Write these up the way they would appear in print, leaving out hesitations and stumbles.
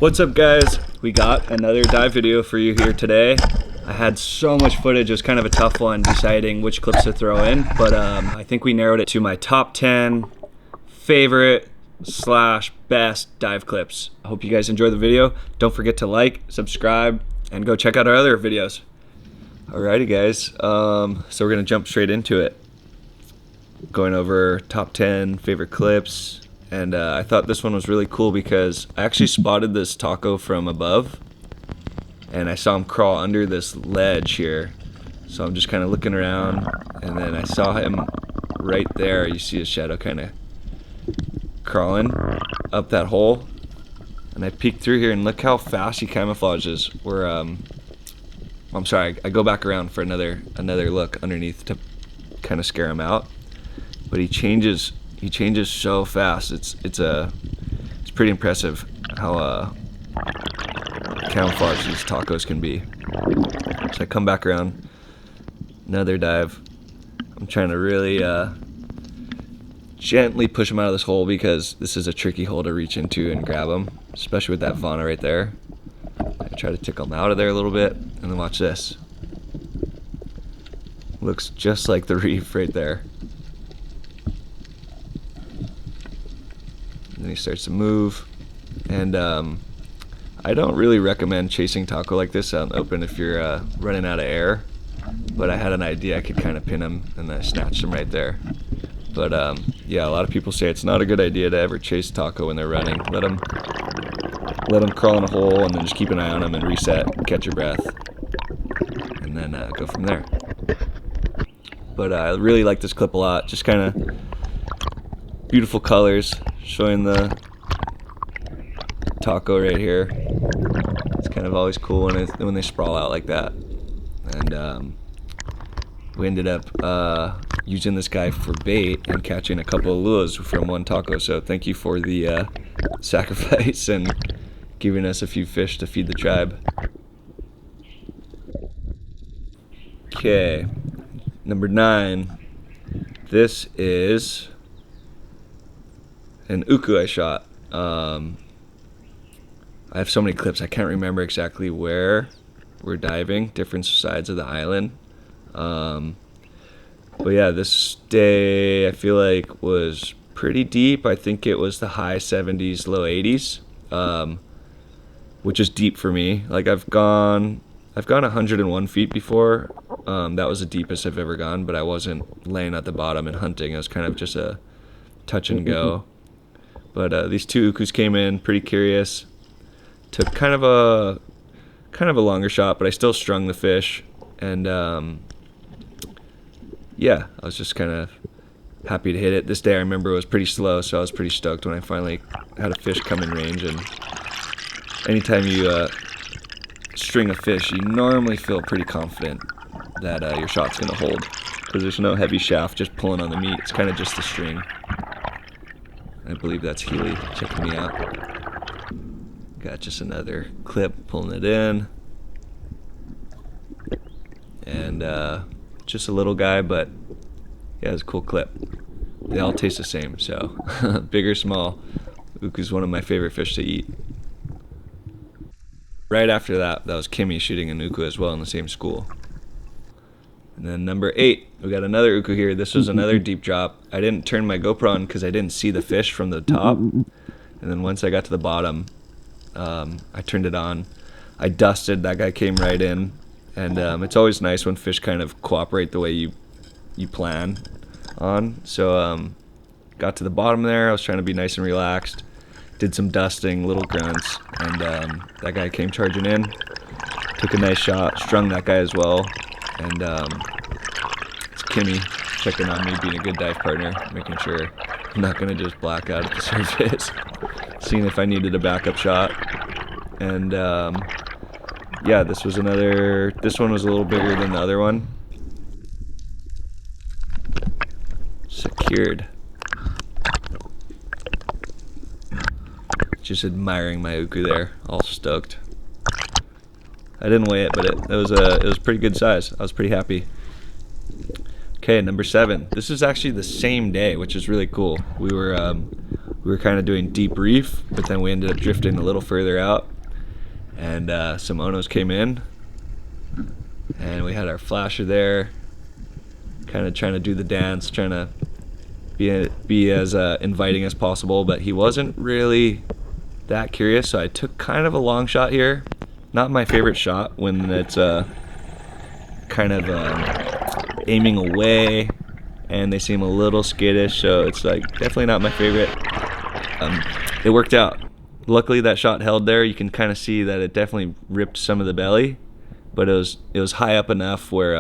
What's up, guys? We got another dive video for you here today. I had so much footage, it was kind of a tough one deciding which clips to throw in, but I think we narrowed it to my top 10 favorite / best dive clips. I hope you guys enjoy the video. Don't forget to like, subscribe, and go check out our other videos. Alrighty, guys, so we're gonna jump straight into it. Going over top 10 favorite clips. And I thought this one was really cool because I actually spotted this taco from above and I saw him crawl under this ledge here. So I'm just kind of looking around and then I saw him right there. You see his shadow kind of crawling up that hole. And I peeked through here and look how fast he camouflages. I'm sorry, I go back around for another look underneath to kind of scare him out. But he changes so fast. It's pretty impressive how camouflaged these tacos can be. So I come back around, another dive. I'm trying to really gently push him out of this hole because this is a tricky hole to reach into and grab him, especially with that fauna right there. I try to tickle him out of there a little bit, and then watch this. Looks just like the reef right there. Then he starts to move, and I don't really recommend chasing taco like this out in the open if you're running out of air, but I had an idea I could kind of pin him, and I snatched him right there. But yeah, a lot of people say it's not a good idea to ever chase taco when they're running. Let them crawl in a hole, and then just keep an eye on them and reset, catch your breath, and then go from there. But I really like this clip a lot. Just kind of beautiful colors, showing the taco right here. It's kind of always cool when they sprawl out like that. And we ended up using this guy for bait and catching a couple of uluas from one taco. So thank you for the sacrifice and giving us a few fish to feed the tribe. Okay, number 9. This is an uku I shot. I have so many clips I can't remember exactly where we're diving, different sides of the island. But yeah, this day I feel like was pretty deep. I think it was the high 70s, low 80s, which is deep for me. Like I've gone 101 feet before. That was the deepest I've ever gone, but I wasn't laying at the bottom and hunting. It was kind of just a touch and go. But these two ukus came in pretty curious. Took kind of a longer shot, but I still strung the fish. And yeah, I was just kind of happy to hit it. This day I remember it was pretty slow, so I was pretty stoked when I finally had a fish come in range. And anytime you string a fish, you normally feel pretty confident that your shot's gonna hold, because there's no heavy shaft just pulling on the meat. It's kind of just the string. I believe that's Healy checking me out. Got just another clip, pulling it in. And just a little guy, but yeah, it's a cool clip. They all taste the same, so big or small, uku's one of my favorite fish to eat. Right after that was Kimmy shooting an uku as well in the same school. And then number 8, we got another uku here. This was another deep drop. I didn't turn my GoPro on because I didn't see the fish from the top. And then once I got to the bottom, I turned it on. I dusted, that guy came right in. And it's always nice when fish kind of cooperate the way you plan on. So got to the bottom there. I was trying to be nice and relaxed. Did some dusting, little grunts, and that guy came charging in. Took a nice shot, strung that guy as well. And it's Kimmy checking on me, being a good dive partner, making sure I'm not gonna just black out at the surface, seeing if I needed a backup shot. And yeah, this one was a little bigger than the other one. Secured. Just admiring my uku there, all stoked. I didn't weigh it, but it was pretty good size. I was pretty happy. Okay, number 7. This is actually the same day, which is really cool. We were we were kind of doing deep reef, but then we ended up drifting a little further out, and some Onos came in, and we had our flasher there, kind of trying to do the dance, trying to be as inviting as possible, but he wasn't really that curious, so I took kind of a long shot here. Not my favorite shot when it's kind of aiming away and they seem a little skittish, so it's like definitely not my favorite. It worked out. Luckily that shot held there. You can kind of see that it definitely ripped some of the belly, but it was high up enough where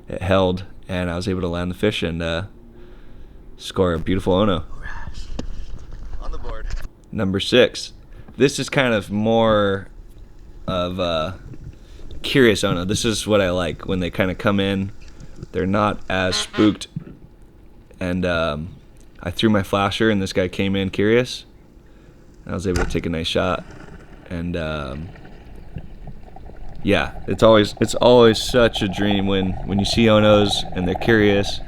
it held, and I was able to land the fish and score a beautiful Ono. On the board. Number 6. This is kind of more of a curious Ono. This is what I like when they kind of come in. They're not as spooked, and I threw my flasher and this guy came in curious. I was able to take a nice shot, and yeah, it's always such a dream when you see Onos and they're curious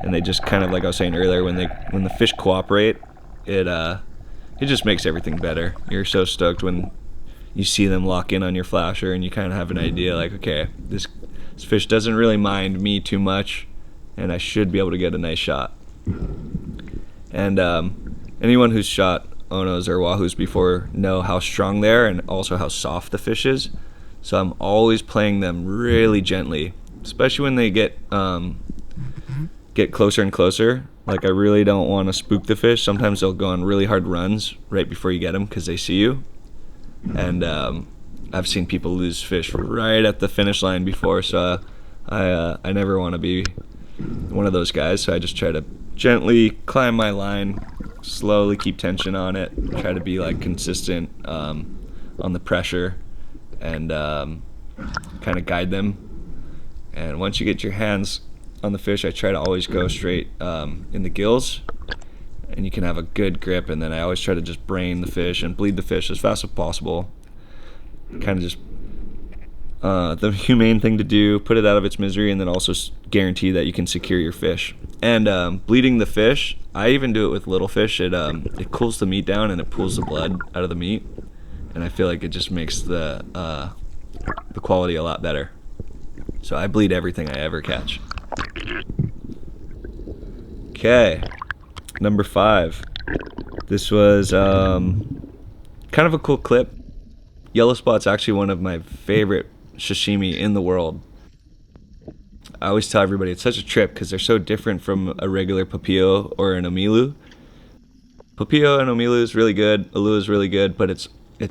and they just kind of, like I was saying earlier, when the fish cooperate, it just makes everything better. You're so stoked when you see them lock in on your flasher and you kind of have an idea like, okay, this fish doesn't really mind me too much and I should be able to get a nice shot. And anyone who's shot Onos or Wahoos before know how strong they are and also how soft the fish is. So I'm always playing them really gently, especially when they get closer and closer. Like, I really don't want to spook the fish. Sometimes they'll go on really hard runs right before you get them because they see you. And I've seen people lose fish right at the finish line before, so I never want to be one of those guys. So I just try to gently climb my line, slowly keep tension on it, try to be like consistent on the pressure, and kind of guide them. And once you get your hands on the fish, I try to always go straight in the gills, and you can have a good grip, and then I always try to just brain the fish and bleed the fish as fast as possible. Kind of just the humane thing to do, put it out of its misery, and then also guarantee that you can secure your fish. And bleeding the fish, I even do it with little fish. It cools the meat down and it pulls the blood out of the meat, and I feel like it just makes the quality a lot better. So I bleed everything I ever catch. Okay, number 5. This was kind of a cool clip. Yellow spot's actually one of my favorite sashimi in the world. I always tell everybody it's such a trip because they're so different from a regular papio or an omilu. Papio and omilu is really good, ulua is really good, but it's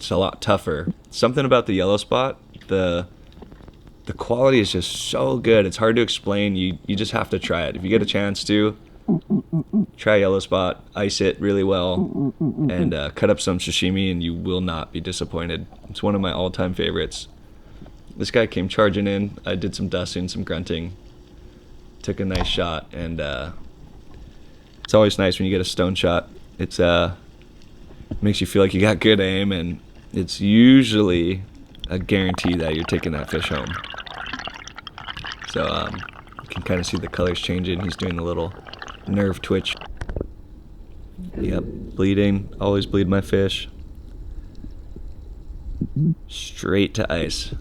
a lot tougher. Something about the yellow spot, the quality is just so good. It's hard to explain. You just have to try it. If you get a chance to, try yellow spot, ice it really well, and cut up some sashimi, and you will not be disappointed. It's one of my all-time favorites. This guy came charging in. I did some dusting, some grunting, took a nice shot, and it's always nice when you get a stone shot. It's makes you feel like you got good aim, and it's usually a guarantee that you're taking that fish home. So you can kind of see the colors changing. He's doing a little nerve twitch. Yep, bleeding. Always bleed my fish. Straight to ice.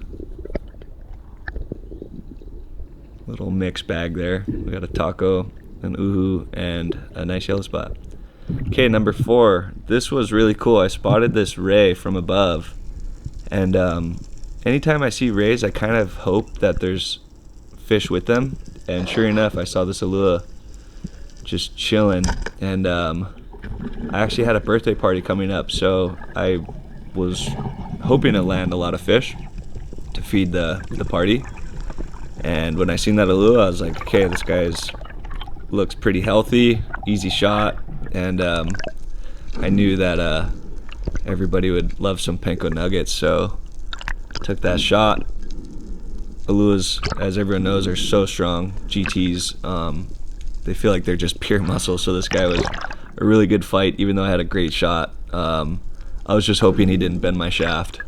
Little mixed bag there. We got a Tako, an Wahoo, and a nice yellow spot. Okay, number 4. This was really cool. I spotted this ray from above, and anytime I see rays, I kind of hope that there's fish with them, and sure enough, I saw this ulua just chilling. And I actually had a birthday party coming up, so I was hoping to land a lot of fish to feed the party. And when I seen that ulua, I was like, okay, this guy looks pretty healthy, easy shot, and I knew that everybody would love some panko nuggets, so took that shot. Uluas, as everyone knows, are so strong. GTs, they feel like they're just pure muscle, so this guy was a really good fight, even though I had a great shot. I was just hoping he didn't bend my shaft.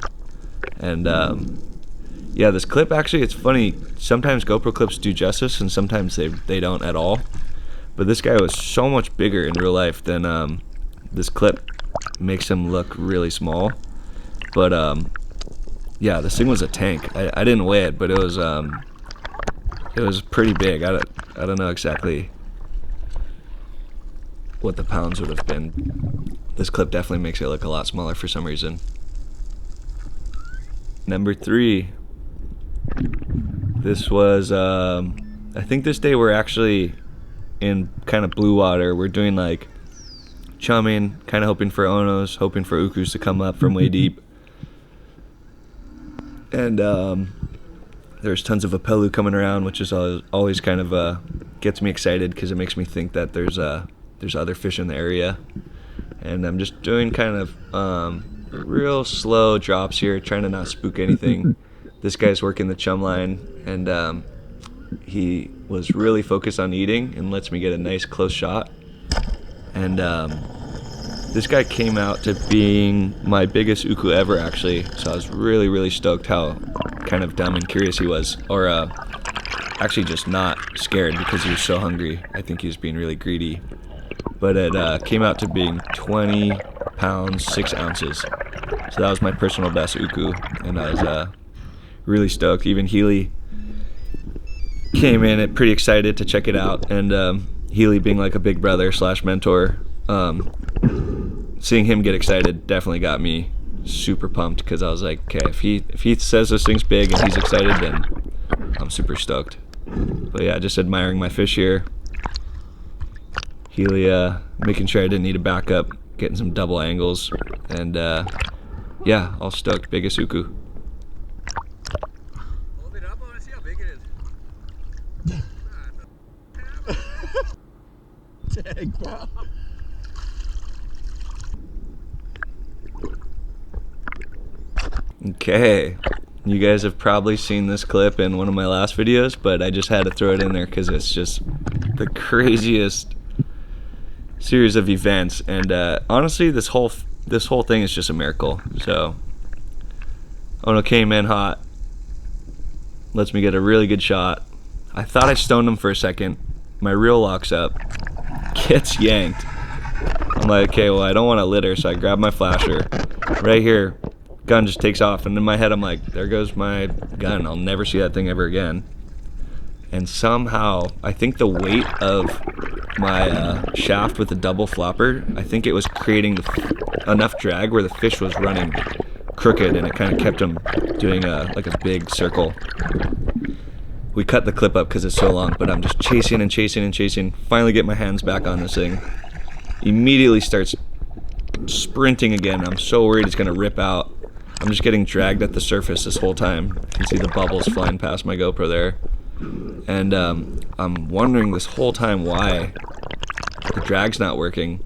And yeah, this clip, actually, it's funny. Sometimes GoPro clips do justice, and sometimes they don't at all. But this guy was so much bigger in real life than this clip makes him look really small, but yeah, this thing was a tank. I didn't weigh it, but it was pretty big. I don't know exactly what the pounds would have been. This clip definitely makes it look a lot smaller for some reason. Number 3. This was I think this day we're actually in kind of blue water. We're doing like chumming, kind of hoping for onos, hoping for ukus to come up from way deep. And there's tons of apelu coming around, which is always kind of gets me excited because it makes me think that there's other fish in the area. And I'm just doing kind of real slow drops here, trying to not spook anything. This guy's working the chum line, and he was really focused on eating and lets me get a nice close shot. And this guy came out to being my biggest uku ever, actually. So I was really, really stoked how kind of dumb and curious he was, or actually just not scared because he was so hungry. I think he was being really greedy. But it came out to being 20 pounds, 6 ounces. So that was my personal best uku, and I was really stoked. Even Healy came in it pretty excited to check it out, and Healy being like a big brother / mentor, seeing him get excited definitely got me super pumped, because I was like, okay, if he says this thing's big and he's excited, then I'm super stoked. But yeah, just admiring my fish here. Healy making sure I didn't need a backup, getting some double angles, and yeah, all stoked. Biggest uku. Hold it up, I want to see how big it is. Dang, bro. Okay, you guys have probably seen this clip in one of my last videos, but I just had to throw it in there because it's just the craziest series of events. And honestly, this whole thing is just a miracle. So Ono came in hot, lets me get a really good shot. I thought I stoned him for a second. My reel locks up, gets yanked. I'm like, okay, well, I don't want to litter, so I grab my flasher. Right here, gun just takes off, and in my head I'm like, there goes my gun. I'll never see that thing ever again. And somehow, I think the weight of my shaft with the double flopper, I think it was creating enough drag where the fish was running crooked, and it kind of kept him doing like a big circle. We cut the clip up because it's so long, but I'm just chasing and chasing and chasing. Finally get my hands back on this thing. Immediately starts sprinting again. I'm so worried it's gonna rip out. I'm just getting dragged at the surface this whole time. You can see the bubbles flying past my GoPro there. And I'm wondering this whole time why the drag's not working.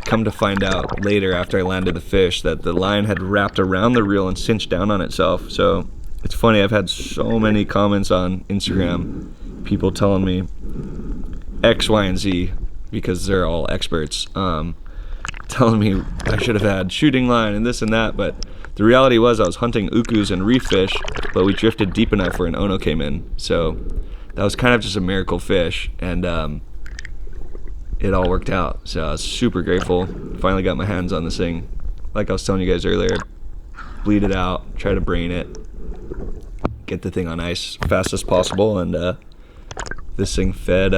Come to find out later, after I landed the fish, that the line had wrapped around the reel and cinched down on itself. So it's funny, I've had so many comments on Instagram, people telling me X, Y, and Z, because they're all experts, telling me I should have had shooting line and this and that, but the reality was I was hunting ukus and reef fish, but we drifted deep enough where an ono came in. So that was kind of just a miracle fish, and it all worked out. So I was super grateful. Finally got my hands on this thing. Like I was telling you guys earlier, bleed it out, try to brain it, get the thing on ice as fast as possible, and this thing fed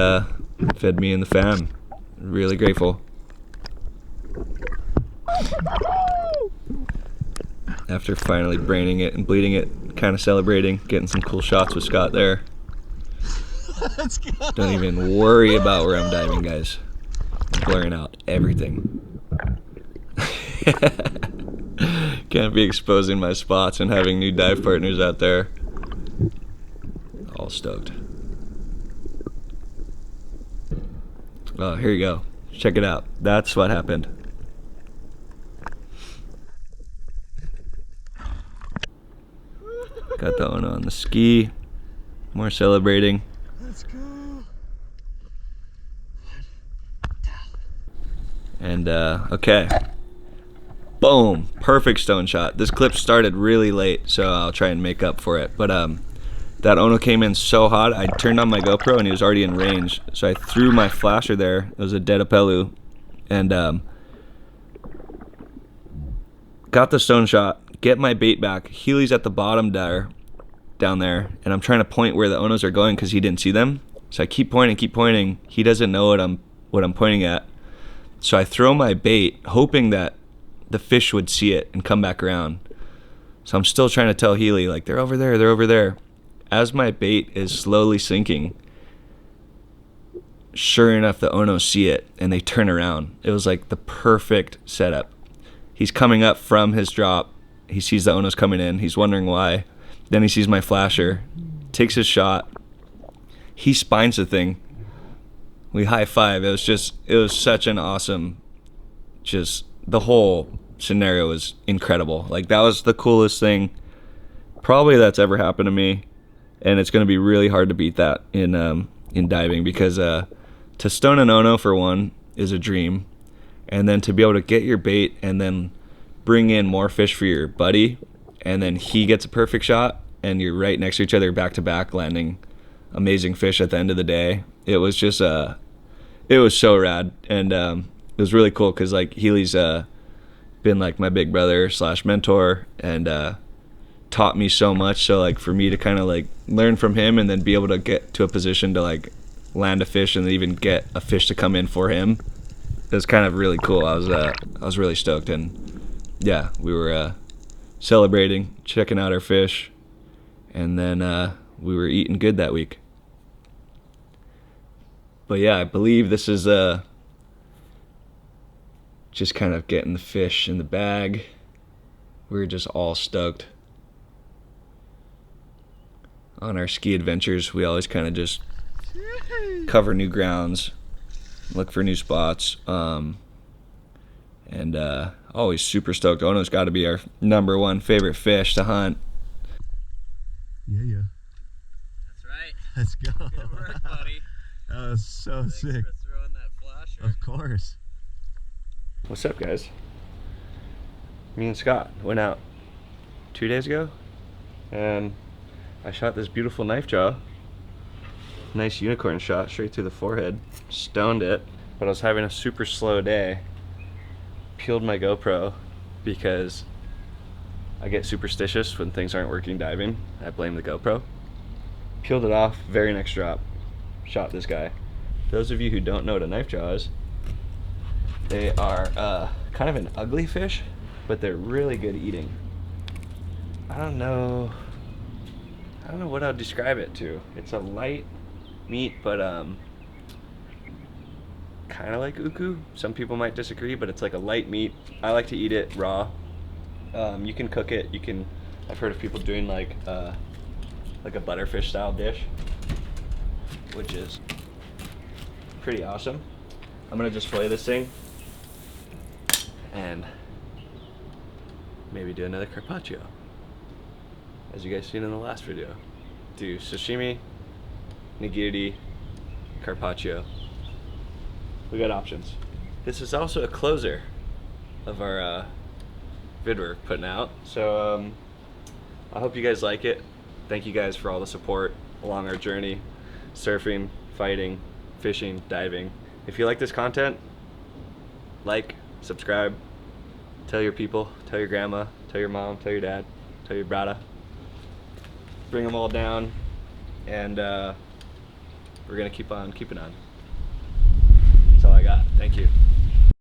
me and the fam. Really grateful. After finally braining it and bleeding it, kind of celebrating, getting some cool shots with Scott there. Let's go. Don't even worry about where I'm diving, guys. I'm blurring out everything. Can't be exposing my spots and having new dive partners out there. All stoked. Oh, here you go. Check it out. That's what happened. Got the ono on the ski. More celebrating. Let's go. And okay. Boom. Perfect stone shot. This clip started really late, so I'll try and make up for it. But that ono came in so hot, I turned on my GoPro and he was already in range. So I threw my flasher there. It was a dead apelu. And got the stone shot, get my bait back. Healy's at the bottom there, down there, and I'm trying to point where the Onos are going because he didn't see them. So I keep pointing. He doesn't know what I'm pointing at. So I throw my bait, hoping that the fish would see it and come back around. So I'm still trying to tell Healy, like, they're over there. As my bait is slowly sinking, sure enough, the Onos see it and they turn around. It was like the perfect setup. He's coming up from his drop. He sees the Onos coming in. He's wondering why. Then he sees my flasher, takes his shot. He spines the thing. We high five. It was such an awesome, just the whole scenario was incredible. Like, that was the coolest thing probably that's ever happened to me. And it's going to be really hard to beat that in diving, because to stone an Ono, for one, is a dream. And then to be able to get your bait and then bring in more fish for your buddy, and then he gets a perfect shot, and you're right next to each other back to back, landing amazing fish at the end of the day. It was just it was so rad. And it was really cool because, like, Healy's been like my big brother / mentor, and taught me so much. So, like, for me to kind of like learn from him and then be able to get to a position to like land a fish and even get a fish to come in for him, it was kind of really cool. I was really stoked. And yeah, we were celebrating, checking out our fish, and then we were eating good that week. But yeah, I believe this is just kind of getting the fish in the bag. We were just all stoked. On our ski adventures, we always kind of just cover new grounds, look for new spots, and always super stoked. Ono's got to be our #1 favorite fish to hunt. Yeah. That's right. Let's go. Good work, buddy. That was so Thanks sick. for throwing that flasher. Of course. What's up, guys? Me and Scott went out 2 days ago, and I shot this beautiful knife jaw. Nice unicorn shot straight through the forehead. Stoned it, but I was having a super slow day. Peeled my GoPro because I get superstitious when things aren't working diving. I blame the GoPro. Peeled it off, very next drop. Shot this guy. Those of you who don't know what a knife jaw is, they are kind of an ugly fish, but they're really good eating. I don't know what I'd describe it to. It's a light meat, but kind of like uku. Some people might disagree, but it's like a light meat. I like to eat it raw. You can cook it. I've heard of people doing like a butterfish style dish, which is pretty awesome. I'm gonna just fillet this thing and maybe do another carpaccio, as you guys seen in the last video. Do sashimi, nigiri, carpaccio. We got options. This is also a closer of our vid we're putting out. So I hope you guys like it. Thank you guys for all the support along our journey, surfing, fighting, fishing, diving. If you like this content, like, subscribe, tell your people, tell your grandma, tell your mom, tell your dad, tell your brada. Bring them all down, and we're gonna keep on keeping on. That's all I got. Thank you.